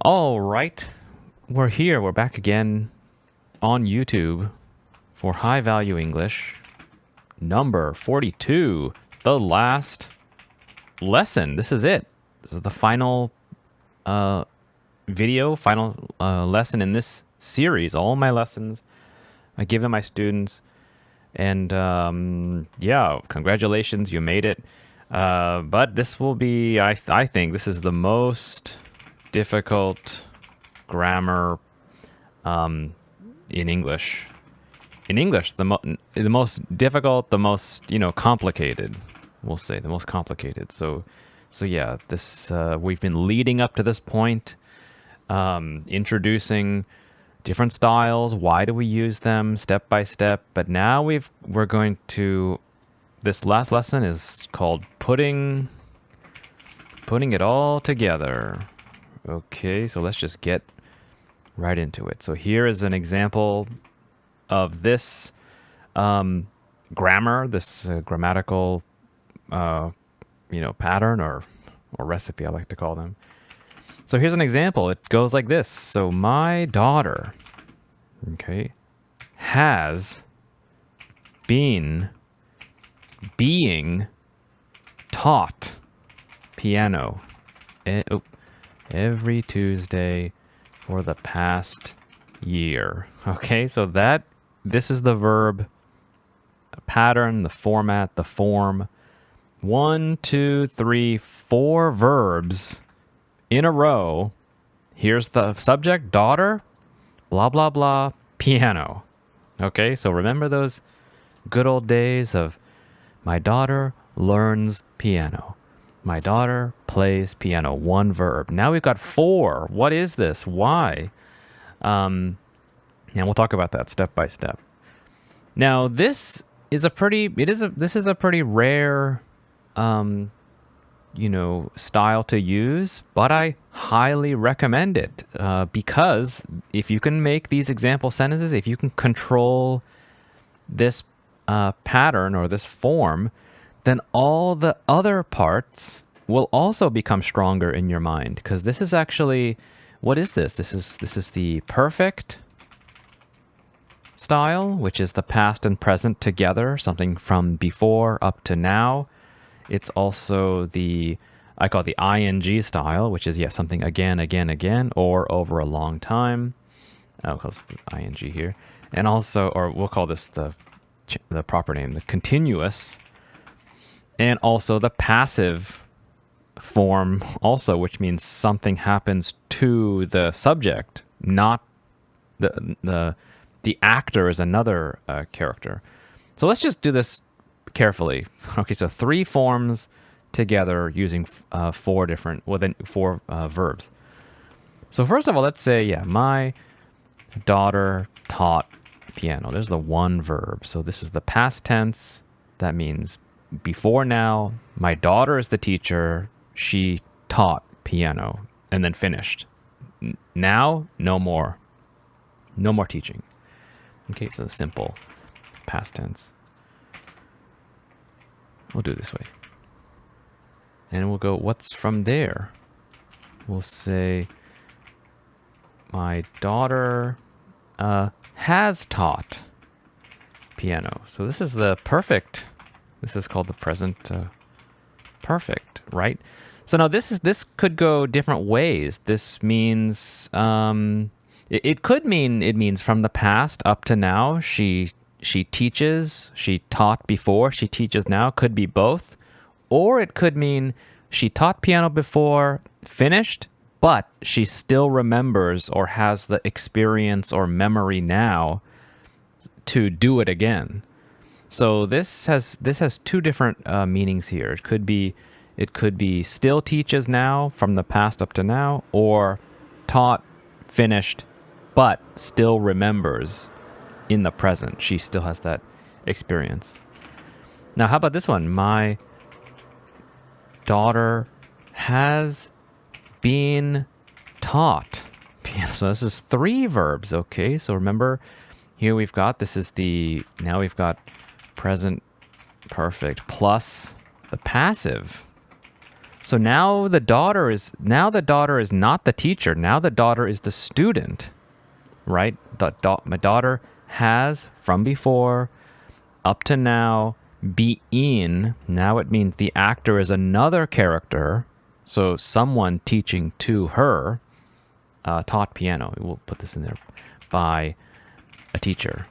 All right, we're here. We're back again on YouTube for High Value English, number 42, the last lesson. This is it. This is the final video, final lesson in this series. All my lessons I give to my students. And yeah, congratulations, you made it. But this will be, I think, this is the most difficult grammar in English. In English, the most difficult, the most complicated. We'll say the most complicated. So yeah, this we've been leading up to this point, introducing different styles. Why do we use them step by step? But now we're going to. This last lesson is called putting it all together. Okay, so let's just get right into it. So here is an example of this grammar, this grammatical, pattern or recipe, I like to call them. So here's an example. It goes like this. So my daughter, okay, has been being taught piano every Tuesday for the past year. Okay, so this is the verb pattern, the format, the form. 1, 2, 3, 4 verbs in a row. Here's the subject, daughter, blah, blah, blah, piano. Okay, so remember those good old days of my daughter learns piano. My daughter plays piano. 1 verb. Now we've got 4. What is this? Why? And we'll talk about that step by step. Now this is a pretty rare style to use, but I highly recommend it because if you can make these example sentences, if you can control this pattern or this form, then all the other parts will also become stronger in your mind. Because this is actually, what is this? This is the perfect style, which is the past and present together, something from before up to now. It's also I call it the ing style, which is something again, again, again, or over a long time. I'll call this ing here. And also, or we'll call this the proper name, the continuous, and also the passive form also, which means something happens to the subject, not the actor is another character. So let's just do this carefully. Okay, so 3 forms together using 4 verbs. So first of all, let's say, my daughter taught piano. There's the 1 verb. So this is the past tense. That means before now. My daughter is the teacher. She taught piano and then finished. Now, no more. No more teaching. Okay, so simple past tense. We'll do it this way. And we'll go, what's from there? We'll say, my daughter has taught piano. So this is the perfect. This is called the present perfect, right? So now this could go different ways. This means it could mean it means from the past up to now. She teaches. She taught before. She teaches now. Could be both, or it could mean she taught piano before, finished, but she still remembers or has the experience or memory now to do it again. So this has 2 different meanings here. It could be still teaches now from the past up to now, or taught, finished, but still remembers in the present. She still has that experience. Now, how about this one? My daughter has been taught piano. So this is 3 verbs. Okay, so remember here we've got now we've got present perfect plus the passive. So now the daughter is not the teacher. Now the daughter is the student, right? My daughter has from before up to now been. Now it means the actor is another character. So someone teaching to her taught piano. We'll put this in there by a teacher.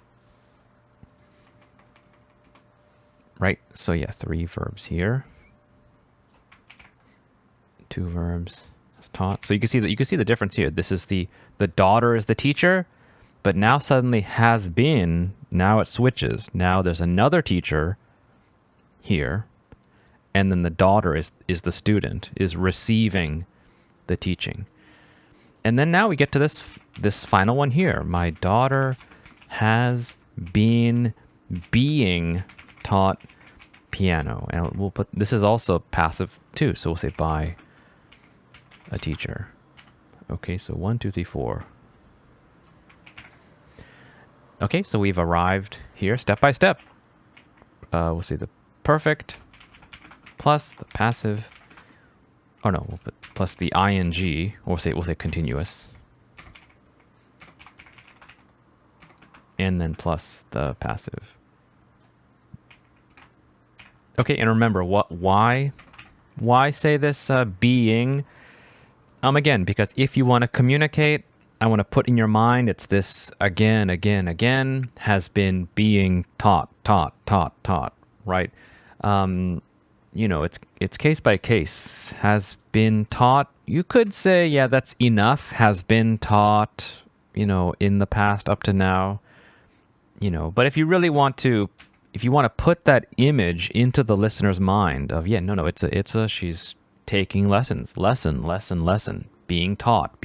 Right? So yeah, 3 verbs here. 2 verbs taught. So you can see the difference here. This is the daughter is the teacher, but now suddenly has been, now it switches. Now there's another teacher here, and then the daughter is the student, is receiving the teaching. And then now we get to this final one here. My daughter has been being taught piano. And we'll put, this is also passive too, so we'll say by a teacher. Okay, so 1, 2, 3, 4. Okay, so we've arrived here step by step. We'll say the perfect plus the passive. Oh no, we'll put plus the ing. We'll say continuous. And then plus the passive. Okay, and remember why say this being? Again, because if you want to communicate, I want to put in your mind, it's this again, has been being taught, right? It's case by case. Has been taught. You could say, yeah, that's enough. Has been taught, in the past up to now, but if you really want to, put that image into the listener's mind of, she's taking lessons, lesson, being taught.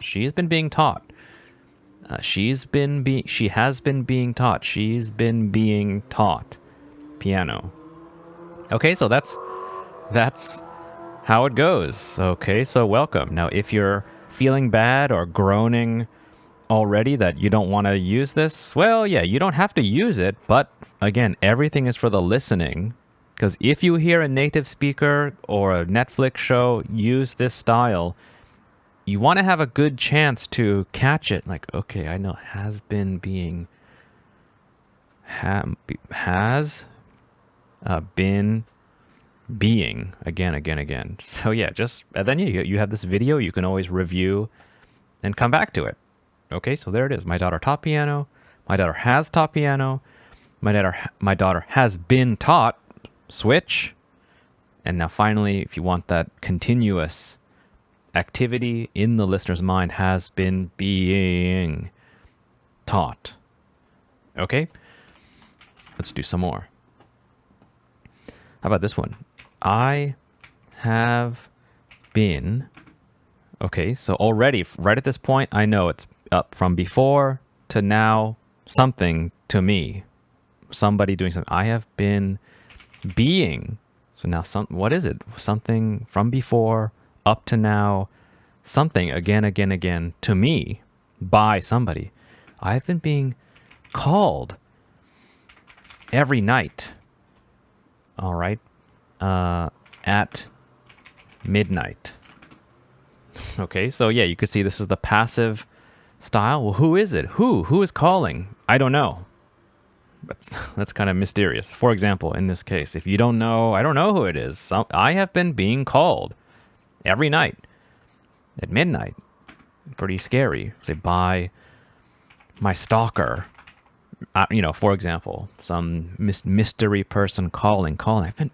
She's been being taught. She has been being taught. She's been being taught piano. Okay, so that's how it goes. Okay, so welcome. Now, if you're feeling bad or groaning already that you don't want to use this, well, yeah, you don't have to use it, but again, everything is for the listening. Because if you hear a native speaker or a Netflix show use this style, you want to have a good chance to catch it. Like, okay, I know has been being, has been being again. So yeah, and then you have this video you can always review and come back to it. Okay, so there it is. My daughter taught piano. My daughter has taught piano. My daughter has been taught. Switch. And now finally, if you want that continuous activity in the listener's mind, has been being taught. Okay? Let's do some more. How about this one? I have been. Okay, so already, right at this point, I know it's up from before to now, something to me. Somebody doing something. I have been being. So now what is it? Something from before up to now, something again to me by somebody. I've been being called every night. All right. At midnight. Okay, so yeah, you could see this is the passive style. Well, who is it? Who is calling? I don't know. That's kind of mysterious. For example, in this case, if you don't know, I don't know who it is. I have been being called every night at midnight. Pretty scary. Say, by my stalker. For example, some mystery person calling.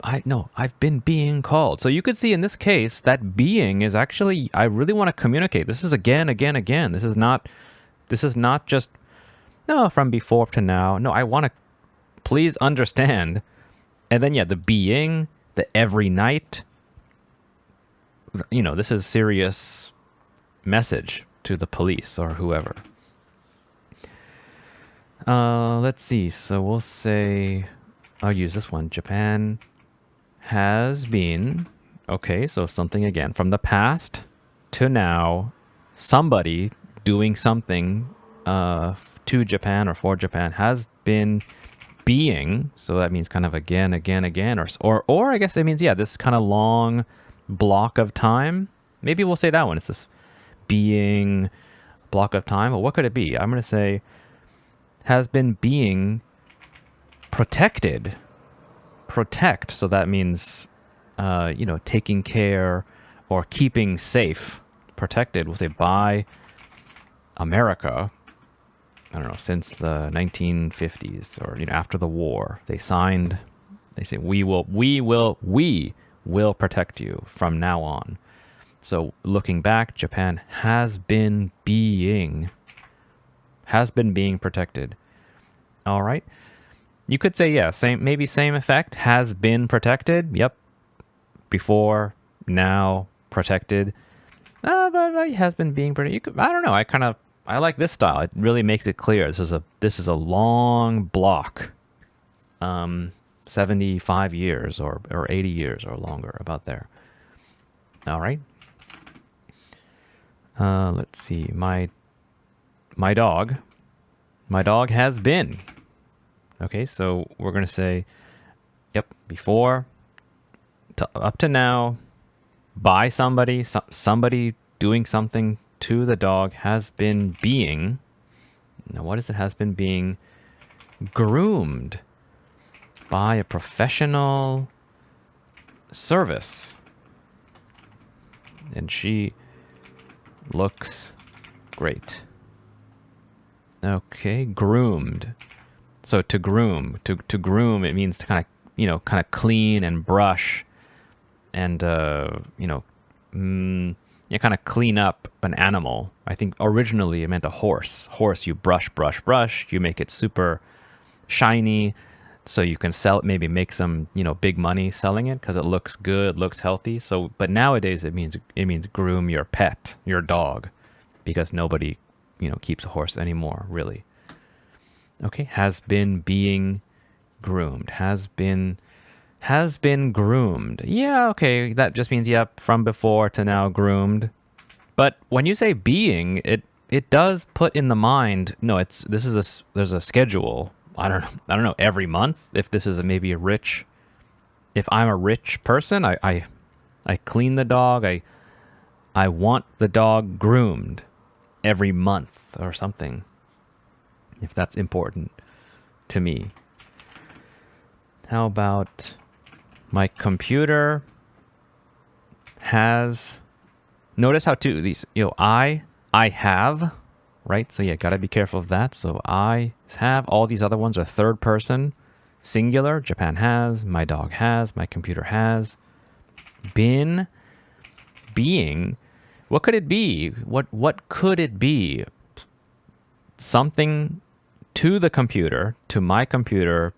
I've been being called. So you could see in this case that being is actually, I really want to communicate. This is again. This is not just, no, from before to now. No, I want to please understand. And then, yeah, the being, the every night, this is serious message to the police or whoever. Let's see. So we'll say, I'll use this one. Japan has been, okay, so something again from the past to now, somebody doing something to Japan or for Japan has been being. So that means kind of again, or I guess it means, yeah, this kind of long block of time. Maybe we'll say that one. It's this being block of time. Well, what could it be? I'm going to say has been being protected. Protect. So that means, taking care or keeping safe. Protected. We'll say by America. I don't know, since the 1950s or, after the war, they say, we will protect you from now on. So looking back, Japan has been being protected. All right. You could say, same effect, has been protected. Yep. Before, now, protected. But has been being protected. I don't know. I like this style. It really makes it clear. This is a long block. 75 years or 80 years or longer, about there. All right. Let's see. My dog has been. Okay, so we're going to say, before, up to now, by somebody, somebody doing something to the dog has been being. Now, what is it? Has been being groomed by a professional service. And she looks great. Okay, groomed. So to groom, it means to kind of clean and brush and, kind of clean up an animal. I think originally it meant a horse. Horse, you brush, you make it super shiny so you can sell it, maybe make some, big money selling it because it looks good, looks healthy. So, but nowadays it means groom your pet, your dog, because nobody, keeps a horse anymore, really. Okay, has been being groomed. Has been groomed. Yeah, okay, that just means, from before to now groomed. But when you say being, it does put in the mind, no, there's a schedule. I don't know, every month. If this is if I'm a rich person, I clean the dog. I want the dog groomed every month or something, if that's important to me. How about my computer has, notice how these, I have, right? So gotta be careful of that. So I have, all these other ones are third person, singular. Japan has, my dog has, my computer has. Been, being, what could it be? What could it be? Something to the computer, to my computer,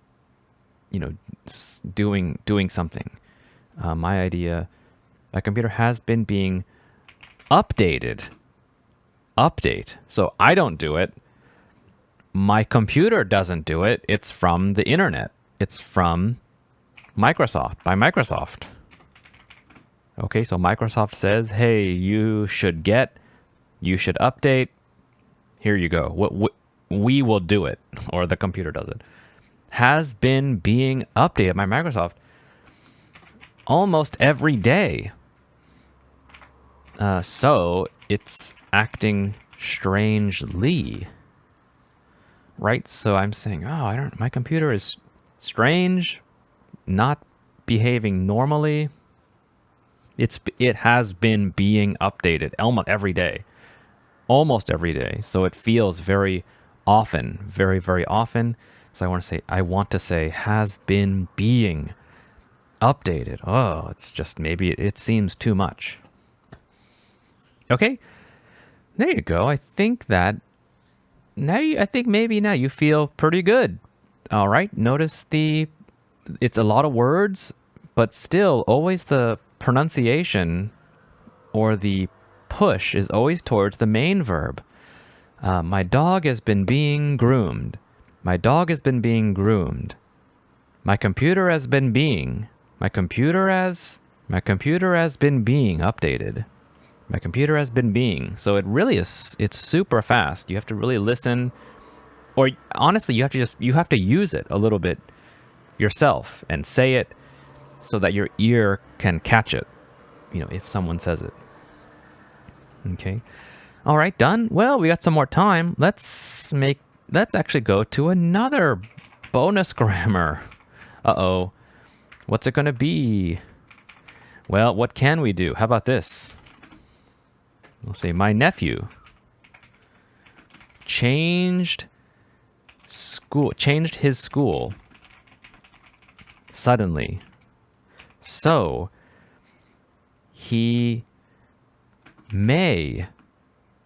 doing something. My idea, my computer has been being updated. Update. So I don't do it. My computer doesn't do it. It's from the internet. It's from Microsoft, by Microsoft. Okay, so Microsoft says, hey, you should update. Here you go. We will do it, or the computer does it. Has been being updated by Microsoft almost every day. So it's acting strangely, right? So I'm saying, my computer is strange, not behaving normally. It has been being updated almost every day. So it feels very often, very, very often. So I want to say has been being updated. Oh, it's just maybe it seems too much. Okay, there you go. I think maybe now you feel pretty good. All right. Notice it's a lot of words, but still always the pronunciation or the push is always towards the main verb. My dog has been being groomed. My dog has been being groomed. My computer has been being. My computer has been being updated. My computer has been being. So it really is, it's super fast. You have to really listen, or honestly, you have to use it a little bit yourself and say it so that your ear can catch it. if someone says it. Okay. All right, done. Well, we got some more time. Let's actually go to another bonus grammar. Uh-oh. What's it going to be? Well, what can we do? How about this? We'll say my nephew changed his school suddenly. So he may,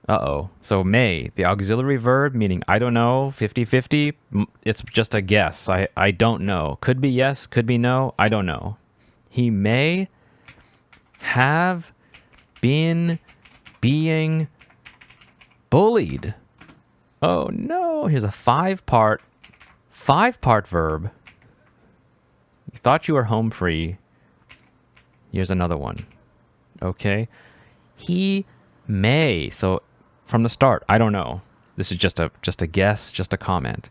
so may, the auxiliary verb meaning I don't know, 50-50, it's just a guess. I don't know. Could be yes, could be no, I don't know. He may have been being bullied. Oh no, here's a five-part verb. You thought you were home free. Here's another one. Okay. He may. So from the start, I don't know. This is just a guess, just a comment.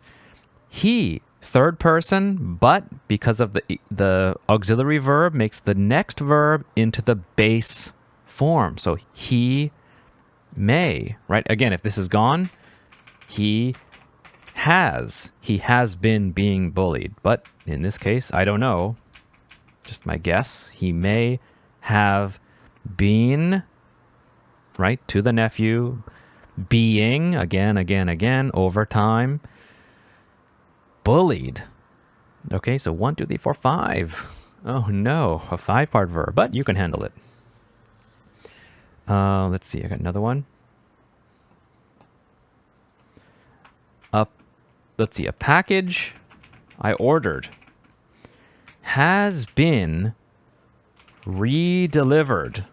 He, third person, but because of the auxiliary verb makes the next verb into the base form. So he may, right? Again, if this is gone, he has been being bullied. But in this case, I don't know. Just my guess. He may have been, right, to the nephew, being, again, over time, bullied. Okay, so 1, 2, 3, 4, 5. Oh no, a 5-part verb, but you can handle it. Let's see, I got another one. Let's see, a package I ordered has been redelivered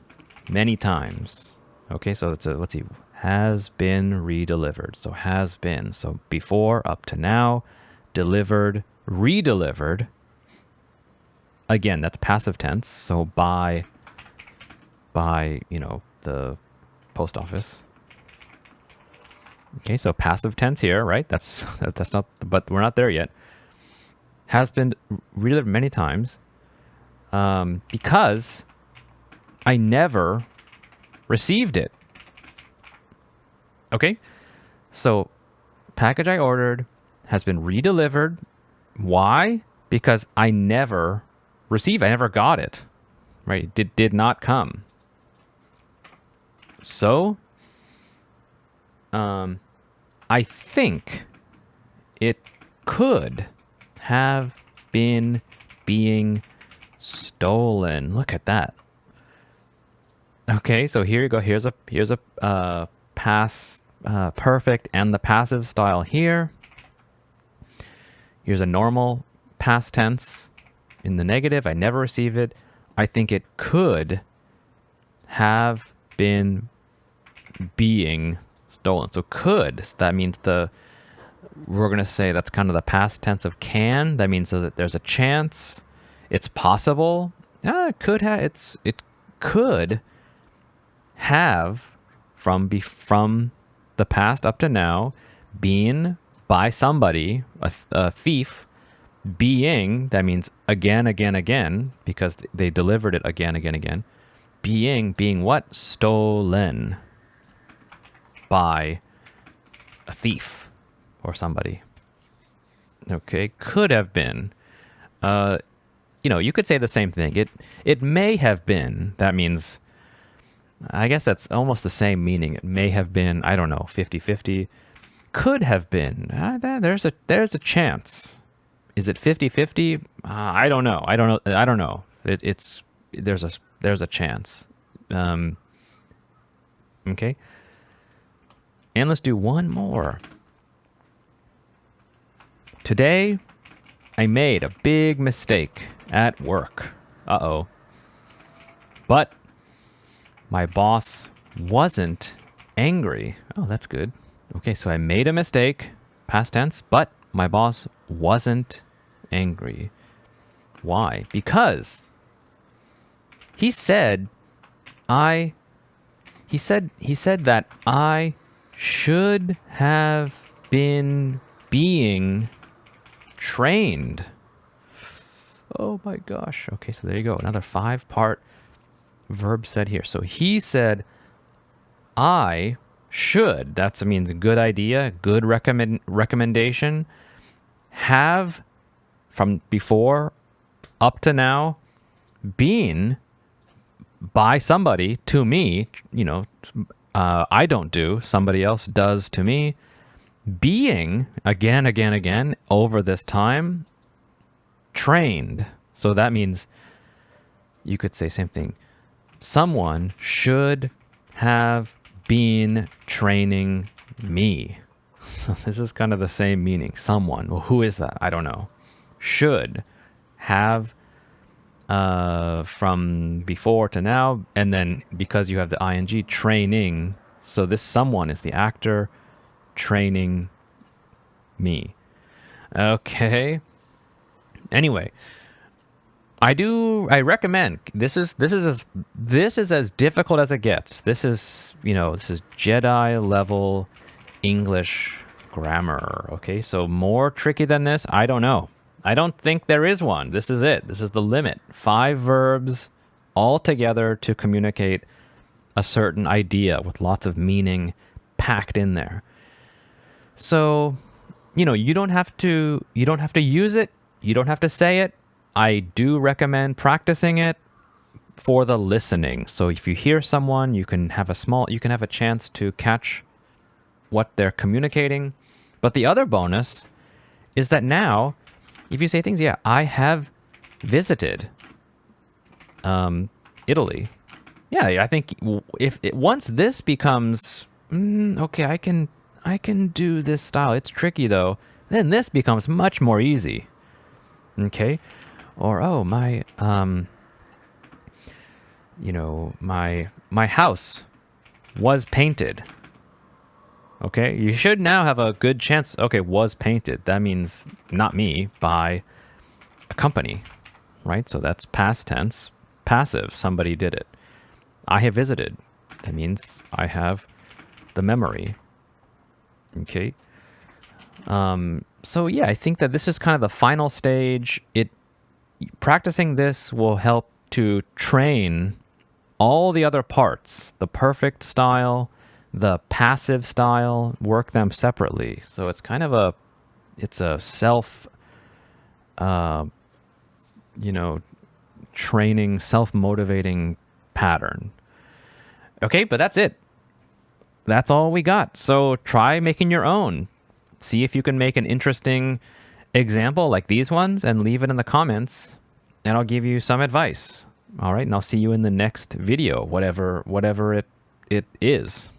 many times. Okay, so let's see, has been redelivered. So has been, so before, up to now, delivered, redelivered. Again, that's passive tense. So by the post office. Okay, so passive tense here, right? That's not, but we're not there yet. Has been redelivered many times because I never received it. Okay, so package I ordered has been redelivered. Why? Because I never received. I never got it. Right? It did not come. So, I think it could have been being stolen. Look at that. Okay, so here you go. Here's a past perfect and the passive style here. Here's a normal past tense in the negative. I never receive it. I think it could have been being stolen. So could, that means we're going to say that's kind of the past tense of can. That means that there's a chance. It's possible. It could have. It could have from the past up to now been by somebody, a thief, being, that means again, because they delivered it again. Being what? Stolen by a thief or somebody. Okay, could have been. You could say the same thing. It may have been. That means, I guess that's almost the same meaning. It may have been, I don't know, 50-50. Could have been. There's a chance. Is it 50-50? I don't know. I don't know. There's a chance. Okay. And let's do one more. Today, I made a big mistake at work. Uh-oh. But my boss wasn't angry. Oh, that's good. Okay, so I made a mistake, past tense, but my boss wasn't angry. Why? Because he said that I should have been being trained. Oh my gosh. Okay, so there you go. Another 5-part verb said here? So he said, I should, that means good idea, good recommendation, have from before up to now been by somebody to me, I don't do, somebody else does to me, being again over this time trained. So that means you could say same thing. Someone should have been training me. So this is kind of the same meaning. Someone. Well, who is that? I don't know. Should have from before to now, and then because you have the ing, training. So this someone is the actor training me. Okay. Anyway, I recommend this is as difficult as it gets. This is Jedi level English grammar. Okay, so more tricky than this, I don't know. I don't think there is one. This is it. This is the limit. 5 verbs all together to communicate a certain idea with lots of meaning packed in there. So, you don't have to use it. You don't have to say it. I do recommend practicing it for the listening. So if you hear someone, you can have a chance to catch what they're communicating. But the other bonus is that now, if you say things, I have visited Italy. Yeah, I think once this becomes okay, I can do this style. It's tricky though. Then this becomes much more easy. Okay, or my my house was painted. Okay, you should now have a good chance. Okay, was painted. That means not me, by a company, right? So that's past tense, passive. Somebody did it. I have visited. That means I have the memory. Okay. So yeah, I think that this is kind of the final stage. Practicing this will help to train all the other parts, the perfect style, the passive style, work them separately. So it's kind of a self, training, self-motivating pattern. Okay, but that's it. That's all we got. So try making your own. See if you can make an interesting example like these ones and leave it in the comments, and I'll give you some advice. All right, and I'll see you in the next video, whatever it is.